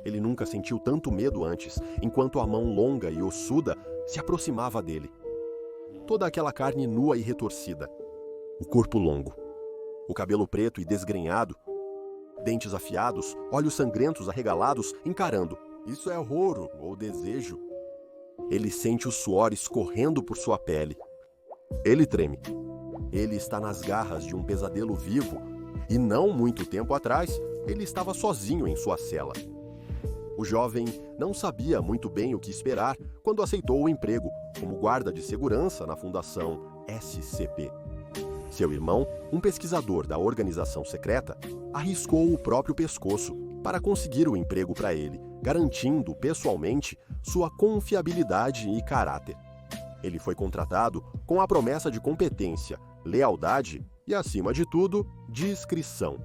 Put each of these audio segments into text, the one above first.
Ele nunca sentiu tanto medo antes, enquanto a mão longa e ossuda se aproximava dele. Toda aquela carne nua e retorcida, o corpo longo, o cabelo preto e desgrenhado, dentes afiados, olhos sangrentos arregalados, encarando. Isso é horror ou desejo. Ele sente o suor escorrendo por sua pele. Ele treme. Ele está nas garras de um pesadelo vivo e não muito tempo atrás, ele estava sozinho em sua cela. O jovem não sabia muito bem o que esperar quando aceitou o emprego como guarda de segurança na Fundação SCP. Seu irmão, um pesquisador da organização secreta, arriscou o próprio pescoço para conseguir o emprego para ele, garantindo pessoalmente sua confiabilidade e caráter. Ele foi contratado com a promessa de competência, lealdade e, acima de tudo, discrição.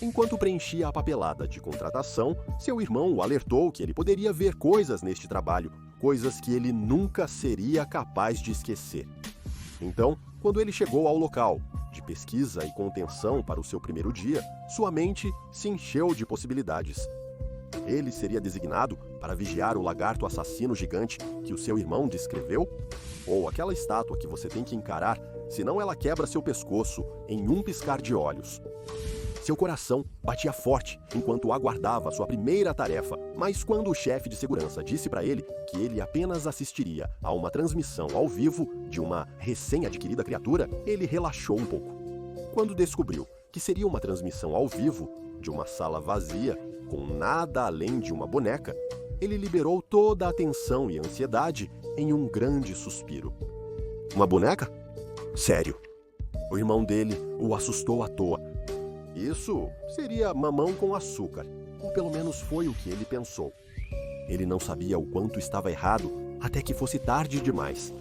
Enquanto preenchia a papelada de contratação, seu irmão o alertou que ele poderia ver coisas neste trabalho, coisas que ele nunca seria capaz de esquecer. Então, quando ele chegou ao local de pesquisa e contenção para o seu primeiro dia, sua mente se encheu de possibilidades. Ele seria designado para vigiar o lagarto assassino gigante que o seu irmão descreveu? Ou aquela estátua que você tem que encarar, senão ela quebra seu pescoço em um piscar de olhos? Seu coração batia forte enquanto aguardava sua primeira tarefa, mas quando o chefe de segurança disse para ele que ele apenas assistiria a uma transmissão ao vivo de uma recém-adquirida criatura, ele relaxou um pouco. Quando descobriu que seria uma transmissão ao vivo de uma sala vazia, com nada além de uma boneca, ele liberou toda a tensão e ansiedade em um grande suspiro. Uma boneca? Sério. O irmão dele o assustou à toa. Isso seria mamão com açúcar, ou pelo menos foi o que ele pensou. Ele não sabia o quanto estava errado até que fosse tarde demais.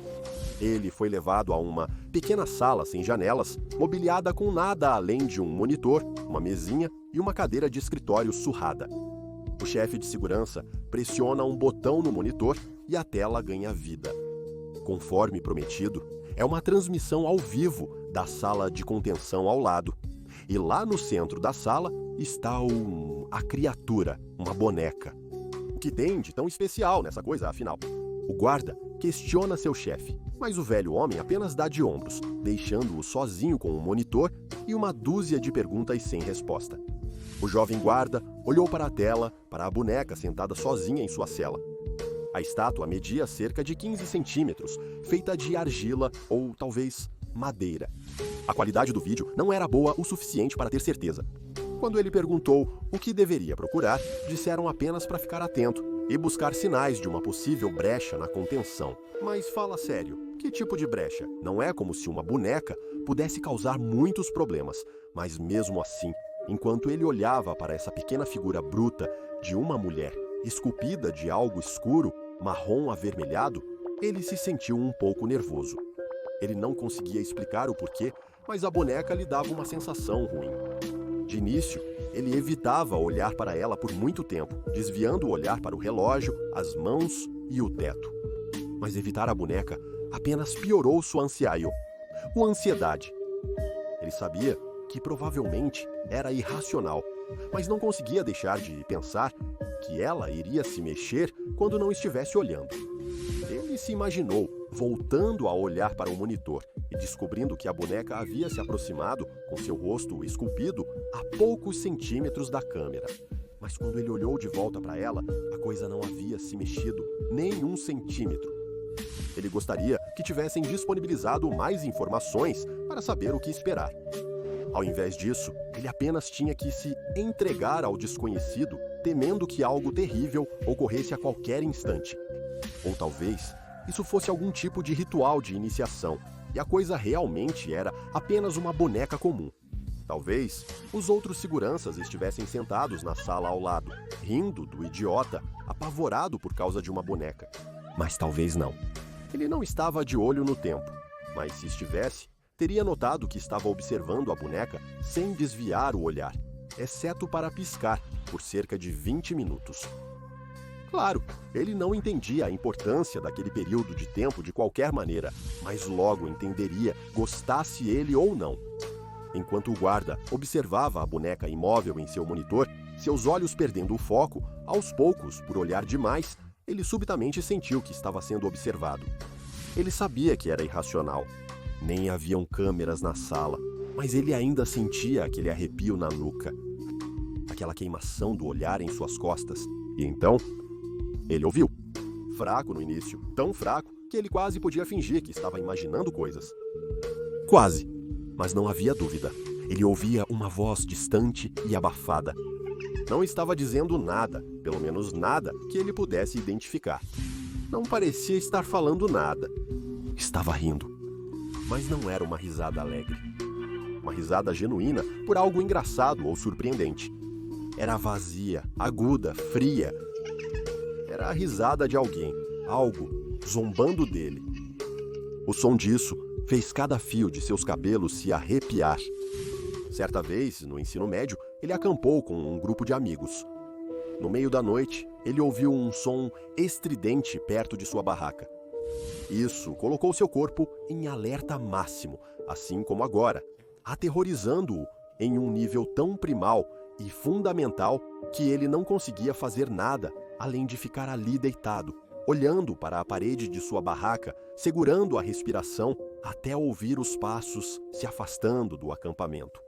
Ele foi levado a uma pequena sala sem janelas, mobiliada com nada além de um monitor, uma mesinha e uma cadeira de escritório surrada. O chefe de segurança pressiona um botão no monitor e a tela ganha vida. Conforme prometido, é uma transmissão ao vivo da sala de contenção ao lado. E lá no centro da sala está a criatura, uma boneca. O que tem de tão especial nessa coisa, afinal? O guarda questiona seu chefe, mas o velho homem apenas dá de ombros, deixando-o sozinho com o monitor e uma dúzia de perguntas sem resposta. O jovem guarda olhou para a tela, para a boneca sentada sozinha em sua cela. A estátua media cerca de 15 centímetros, feita de argila ou talvez madeira. A qualidade do vídeo não era boa o suficiente para ter certeza. Quando ele perguntou o que deveria procurar, disseram apenas para ficar atento e buscar sinais de uma possível brecha na contenção. Mas fala sério, que tipo de brecha? Não é como se uma boneca pudesse causar muitos problemas, mas mesmo assim, enquanto ele olhava para essa pequena figura bruta de uma mulher, esculpida de algo escuro, marrom avermelhado, ele se sentiu um pouco nervoso. Ele não conseguia explicar o porquê, mas a boneca lhe dava uma sensação ruim. De início, ele evitava olhar para ela por muito tempo, desviando o olhar para o relógio, as mãos e o teto. Mas evitar a boneca apenas piorou sua ansiedade. Ele sabia que provavelmente era irracional, mas não conseguia deixar de pensar que ela iria se mexer quando não estivesse olhando. Ele se imaginou voltando a olhar para o monitor e descobrindo que a boneca havia se aproximado com seu rosto esculpido a poucos centímetros da câmera. Mas quando ele olhou de volta para ela, a coisa não havia se mexido nem um centímetro. Ele gostaria que tivessem disponibilizado mais informações para saber o que esperar. Ao invés disso, ele apenas tinha que se entregar ao desconhecido, temendo que algo terrível ocorresse a qualquer instante. Ou talvez isso fosse algum tipo de ritual de iniciação, e a coisa realmente era apenas uma boneca comum. Talvez os outros seguranças estivessem sentados na sala ao lado, rindo do idiota, apavorado por causa de uma boneca. Mas talvez não. Ele não estava de olho no tempo, mas se estivesse, teria notado que estava observando a boneca sem desviar o olhar, exceto para piscar por cerca de 20 minutos. Claro, ele não entendia a importância daquele período de tempo de qualquer maneira, mas logo entenderia, gostasse ele ou não. Enquanto o guarda observava a boneca imóvel em seu monitor, Seus olhos perdendo o foco, aos poucos, por olhar demais, ele subitamente sentiu que estava sendo observado. Ele sabia que era irracional. Nem haviam câmeras na sala, mas ele ainda sentia aquele arrepio na nuca, aquela queimação do olhar em suas costas. E então, ele ouviu. Fraco no início, tão fraco que ele quase podia fingir que estava imaginando coisas. Quase, mas não havia dúvida. Ele ouvia uma voz distante e abafada. Não estava dizendo nada, pelo menos nada que ele pudesse identificar. Não parecia estar falando nada. Estava rindo. Mas não era uma risada alegre. Uma risada genuína por algo engraçado ou surpreendente. Era vazia, aguda, fria. Era a risada de alguém, algo, zombando dele. O som disso fez cada fio de seus cabelos se arrepiar. Certa vez, no ensino médio, ele acampou com um grupo de amigos. No meio da noite, ele ouviu um som estridente perto de sua barraca. Isso colocou seu corpo em alerta máximo, assim como agora, aterrorizando-o em um nível tão primal e fundamental que ele não conseguia fazer nada além de ficar ali deitado, olhando para a parede de sua barraca, segurando a respiração até ouvir os passos se afastando do acampamento.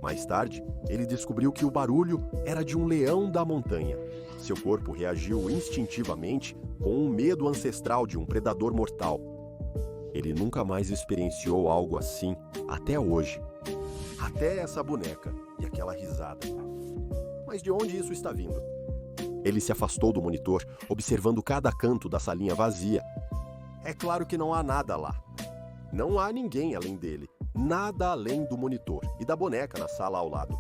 Mais tarde, ele descobriu que o barulho era de um leão da montanha. Seu corpo reagiu instintivamente com um medo ancestral de um predador mortal. Ele nunca mais experienciou algo assim até hoje. Até essa boneca e aquela risada. Mas de onde isso está vindo? Ele se afastou do monitor, observando cada canto da salinha vazia. É claro que não há nada lá. Não há ninguém além dele. Nada além do monitor e da boneca na sala ao lado.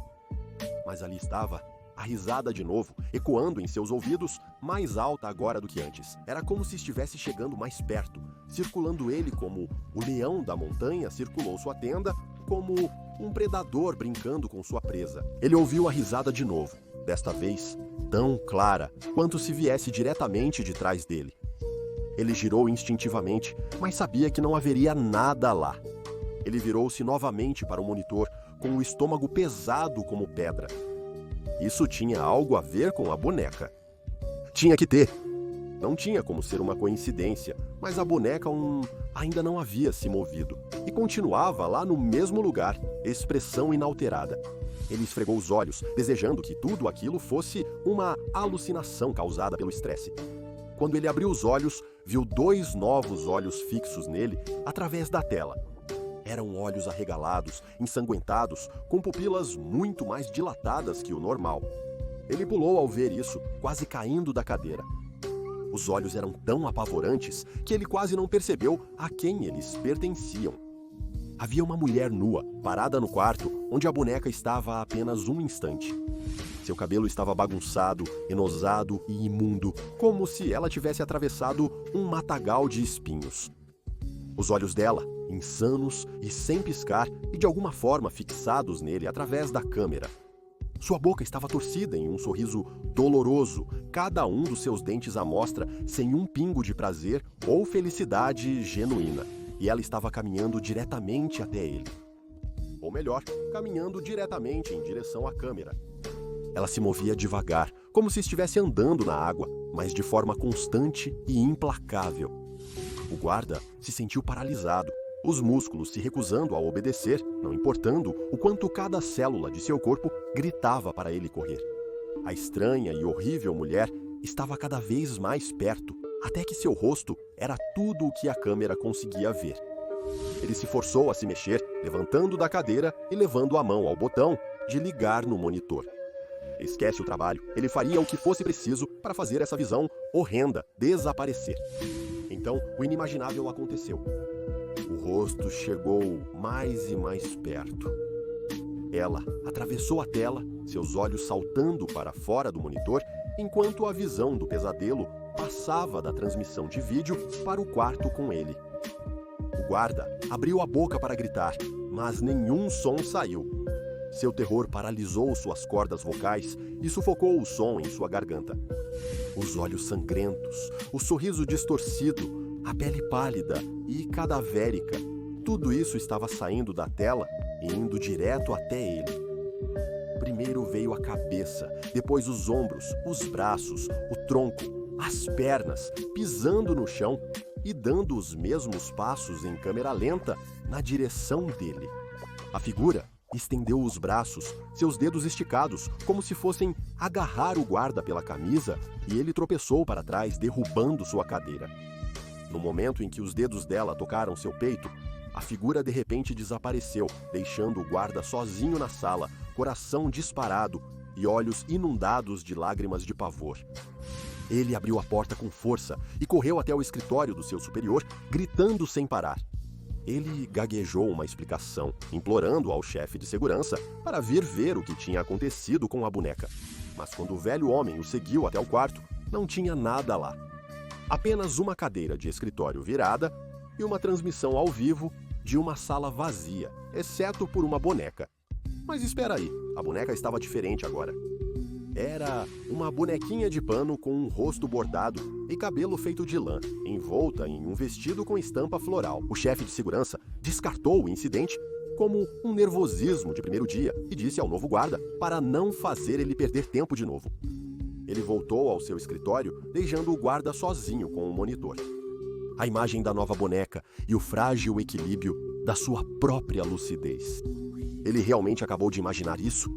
Mas ali estava a risada de novo, ecoando em seus ouvidos, mais alta agora do que antes. Era como se estivesse chegando mais perto, circulando ele como o leão da montanha circulou sua tenda, como um predador brincando com sua presa. Ele ouviu a risada de novo, desta vez tão clara quanto se viesse diretamente de trás dele. Ele girou instintivamente, mas sabia que não haveria nada lá. Ele virou-se novamente para o monitor, com o estômago pesado como pedra. Isso tinha algo a ver com a boneca. Tinha que ter. Não tinha como ser uma coincidência, mas a boneca ainda não havia se movido. E continuava lá no mesmo lugar, expressão inalterada. Ele esfregou os olhos, desejando que tudo aquilo fosse uma alucinação causada pelo estresse. Quando ele abriu os olhos, viu 2 novos olhos fixos nele através da tela. Eram olhos arregalados, ensanguentados, com pupilas muito mais dilatadas que o normal. Ele pulou ao ver isso, quase caindo da cadeira. Os olhos eram tão apavorantes que ele quase não percebeu a quem eles pertenciam. Havia uma mulher nua, parada no quarto, onde a boneca estava há apenas um instante. Seu cabelo estava bagunçado, enosado e imundo, como se ela tivesse atravessado um matagal de espinhos. Os olhos dela, insanos e sem piscar, e de alguma forma fixados nele através da câmera. Sua boca estava torcida em um sorriso doloroso, cada um dos seus dentes à mostra, sem um pingo de prazer ou felicidade genuína. E ela estava caminhando diretamente até ele. Ou melhor, caminhando diretamente em direção à câmera. Ela se movia devagar, como se estivesse andando na água, mas de forma constante e implacável. O guarda se sentiu paralisado, os músculos se recusando a obedecer, não importando o quanto cada célula de seu corpo gritava para ele correr. A estranha e horrível mulher estava cada vez mais perto, até que seu rosto era tudo o que a câmera conseguia ver. Ele se forçou a se mexer, levantando da cadeira e levando a mão ao botão de ligar no monitor. Esquece o trabalho, ele faria o que fosse preciso para fazer essa visão horrenda desaparecer. Então, o inimaginável aconteceu. O rosto chegou mais e mais perto. Ela atravessou a tela, seus olhos saltando para fora do monitor, enquanto a visão do pesadelo passava da transmissão de vídeo para o quarto com ele. O guarda abriu a boca para gritar, mas nenhum som saiu. Seu terror paralisou suas cordas vocais e sufocou o som em sua garganta. Os olhos sangrentos, o sorriso distorcido, a pele pálida e cadavérica, tudo isso estava saindo da tela e indo direto até ele. Primeiro veio a cabeça, depois os ombros, os braços, o tronco, as pernas, pisando no chão e dando os mesmos passos em câmera lenta na direção dele. A figura estendeu os braços, seus dedos esticados, como se fossem agarrar o guarda pela camisa, e ele tropeçou para trás, derrubando sua cadeira. No momento em que os dedos dela tocaram seu peito, a figura de repente desapareceu, deixando o guarda sozinho na sala, coração disparado e olhos inundados de lágrimas de pavor. Ele abriu a porta com força e correu até o escritório do seu superior, gritando sem parar. Ele gaguejou uma explicação, implorando ao chefe de segurança para vir ver o que tinha acontecido com a boneca. Mas quando o velho homem o seguiu até o quarto, não tinha nada lá. Apenas uma cadeira de escritório virada e uma transmissão ao vivo de uma sala vazia, exceto por uma boneca. Mas espera aí, a boneca estava diferente agora. Era uma bonequinha de pano com um rosto bordado e cabelo feito de lã, envolta em um vestido com estampa floral. O chefe de segurança descartou o incidente como um nervosismo de primeiro dia e disse ao novo guarda para não fazer ele perder tempo de novo. Ele voltou ao seu escritório, deixando o guarda sozinho com o monitor. A imagem da nova boneca e o frágil equilíbrio da sua própria lucidez. Ele realmente acabou de imaginar isso?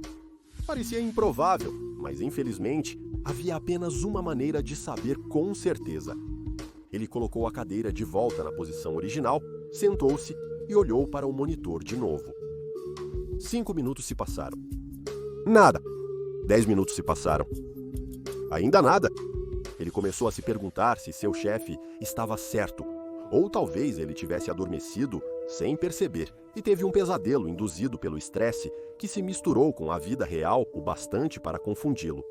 Parecia improvável, mas infelizmente havia apenas uma maneira de saber com certeza. Ele colocou a cadeira de volta na posição original, sentou-se e olhou para o monitor de novo. 5 minutos se passaram. Nada. 10 minutos se passaram. Ainda nada. Ele começou a se perguntar se seu chefe estava certo, ou talvez ele tivesse adormecido sem perceber e teve um pesadelo induzido pelo estresse que se misturou com a vida real o bastante para confundi-lo.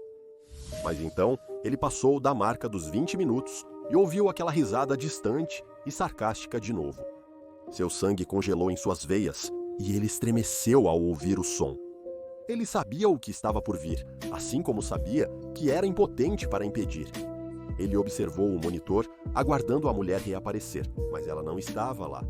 Mas então ele passou da marca dos 20 minutos e ouviu aquela risada distante e sarcástica de novo. Seu sangue congelou em suas veias e ele estremeceu ao ouvir o som. Ele sabia o que estava por vir, assim como sabia que era impotente para impedir. Ele observou o monitor, aguardando a mulher reaparecer, mas ela não estava lá.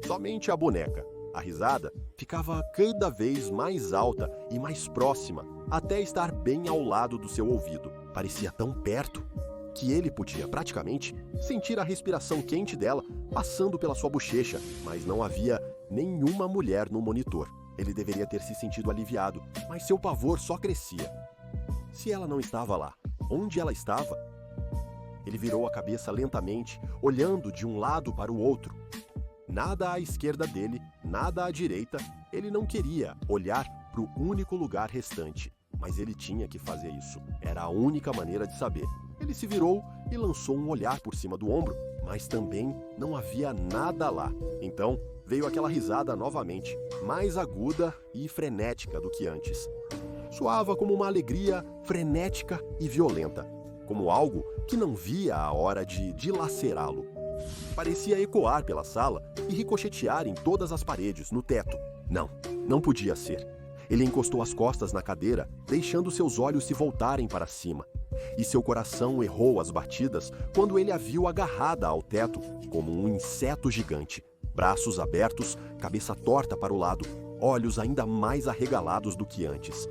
Somente a boneca. A risada ficava cada vez mais alta e mais próxima, até estar bem ao lado do seu ouvido. Parecia tão perto que ele podia praticamente sentir a respiração quente dela passando pela sua bochecha, mas não havia nenhuma mulher no monitor. Ele deveria ter se sentido aliviado, mas seu pavor só crescia. Se ela não estava lá, onde ela estava? Ele virou a cabeça lentamente, olhando de um lado para o outro. Nada à esquerda dele, nada à direita. Ele não queria olhar para o único lugar restante, mas ele tinha que fazer isso. Era a única maneira de saber. Ele se virou e lançou um olhar por cima do ombro, mas também não havia nada lá. Então veio aquela risada novamente, mais aguda e frenética do que antes. Soava como uma alegria frenética e violenta, como algo que não via a hora de dilacerá-lo. Parecia ecoar pela sala e ricochetear em todas as paredes, no teto. Não podia ser. Ele encostou as costas na cadeira, deixando seus olhos se voltarem para cima. E seu coração errou as batidas quando ele a viu agarrada ao teto, como um inseto gigante. Braços abertos, cabeça torta para o lado, olhos ainda mais arregalados do que antes.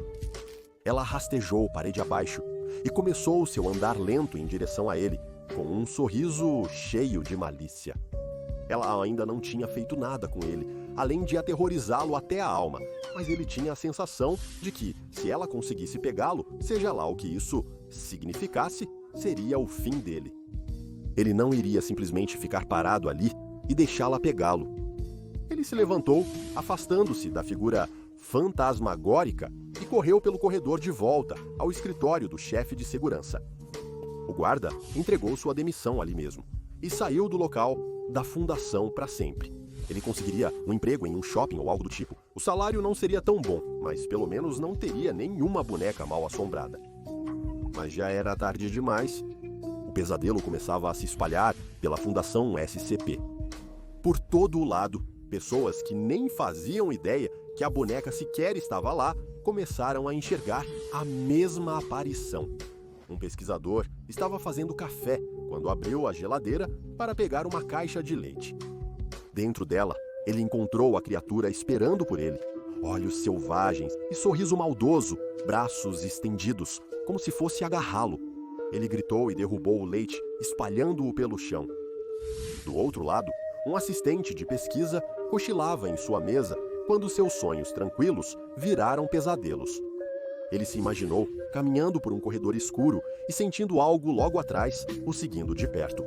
Ela rastejou parede abaixo e começou seu andar lento em direção a ele, com um sorriso cheio de malícia. Ela ainda não tinha feito nada com ele, além de aterrorizá-lo até a alma, mas ele tinha a sensação de que, se ela conseguisse pegá-lo, seja lá o que isso significasse, seria o fim dele. Ele não iria simplesmente ficar parado ali e deixá-la pegá-lo. Ele se levantou, afastando-se da figura fantasmagórica e correu pelo corredor de volta ao escritório do chefe de segurança. O guarda entregou sua demissão ali mesmo e saiu do local da fundação para sempre. Ele conseguiria um emprego em um shopping ou algo do tipo. O salário não seria tão bom, mas pelo menos não teria nenhuma boneca mal assombrada. Mas já era tarde demais. O pesadelo começava a se espalhar pela Fundação SCP. Por todo o lado, pessoas que nem faziam ideia que a boneca sequer estava lá começaram a enxergar a mesma aparição. Um pesquisador estava fazendo café quando abriu a geladeira para pegar uma caixa de leite. Dentro dela, ele encontrou a criatura esperando por ele, olhos selvagens e sorriso maldoso, braços estendidos, como se fosse agarrá-lo. Ele gritou e derrubou o leite, espalhando-o pelo chão. Do outro lado, um assistente de pesquisa cochilava em sua mesa quando seus sonhos tranquilos viraram pesadelos. Ele se imaginou caminhando por um corredor escuro e sentindo algo logo atrás, o seguindo de perto.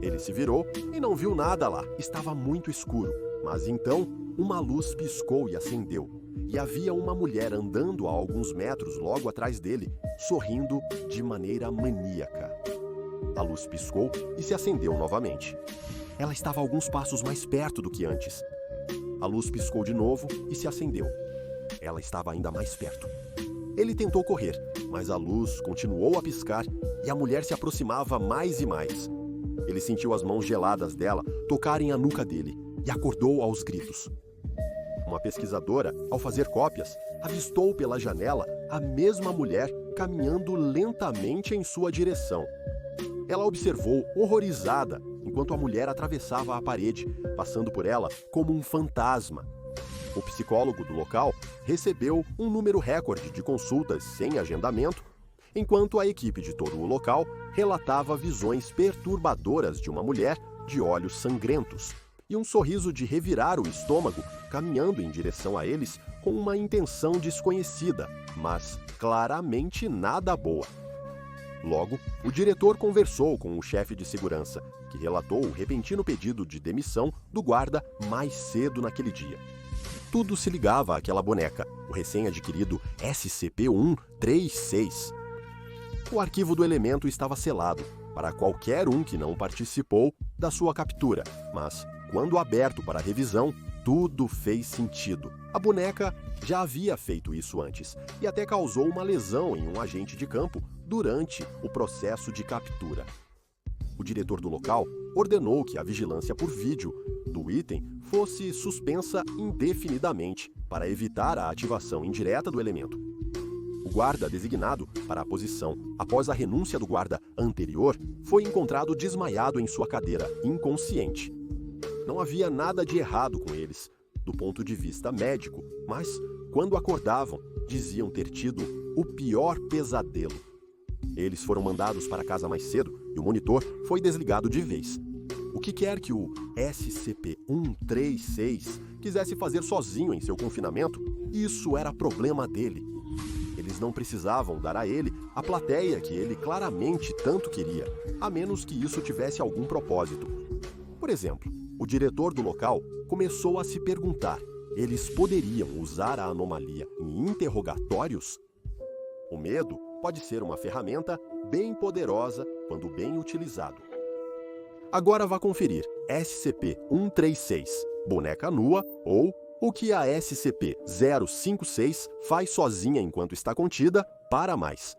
Ele se virou e não viu nada lá, estava muito escuro. Mas então, uma luz piscou e acendeu, e havia uma mulher andando a alguns metros logo atrás dele, sorrindo de maneira maníaca. A luz piscou e se acendeu novamente. Ela estava alguns passos mais perto do que antes. A luz piscou de novo e se acendeu. Ela estava ainda mais perto. Ele tentou correr, mas a luz continuou a piscar e a mulher se aproximava mais e mais. Ele sentiu as mãos geladas dela tocarem a nuca dele e acordou aos gritos. Uma pesquisadora, ao fazer cópias, avistou pela janela a mesma mulher caminhando lentamente em sua direção. Ela observou horrorizada enquanto a mulher atravessava a parede, passando por ela como um fantasma. O psicólogo do local recebeu um número recorde de consultas sem agendamento, enquanto a equipe de todo o local relatava visões perturbadoras de uma mulher de olhos sangrentos e um sorriso de revirar o estômago caminhando em direção a eles com uma intenção desconhecida, mas claramente nada boa. Logo, o diretor conversou com o chefe de segurança, que relatou o repentino pedido de demissão do guarda mais cedo naquele dia. Tudo se ligava àquela boneca, o recém-adquirido SCP-136. O arquivo do elemento estava selado para qualquer um que não participou da sua captura, mas, quando aberto para revisão, tudo fez sentido. A boneca já havia feito isso antes e até causou uma lesão em um agente de campo durante o processo de captura. O diretor do local ordenou que a vigilância por vídeo do item fosse suspensa indefinidamente para evitar a ativação indireta do elemento. O guarda designado para a posição após a renúncia do guarda anterior foi encontrado desmaiado em sua cadeira, inconsciente. Não havia nada de errado com eles, do ponto de vista médico, mas, quando acordavam, diziam ter tido o pior pesadelo. Eles foram mandados para casa mais cedo e o monitor foi desligado de vez. O que quer que o SCP-136 quisesse fazer sozinho em seu confinamento, isso era problema dele. Eles não precisavam dar a ele a plateia que ele claramente tanto queria, a menos que isso tivesse algum propósito. Por exemplo, o diretor do local começou a se perguntar: eles poderiam usar a anomalia em interrogatórios? O medo pode ser uma ferramenta bem poderosa quando bem utilizado. Agora vá conferir SCP-136, boneca nua, ou o que a SCP-056 faz sozinha enquanto está contida, para mais.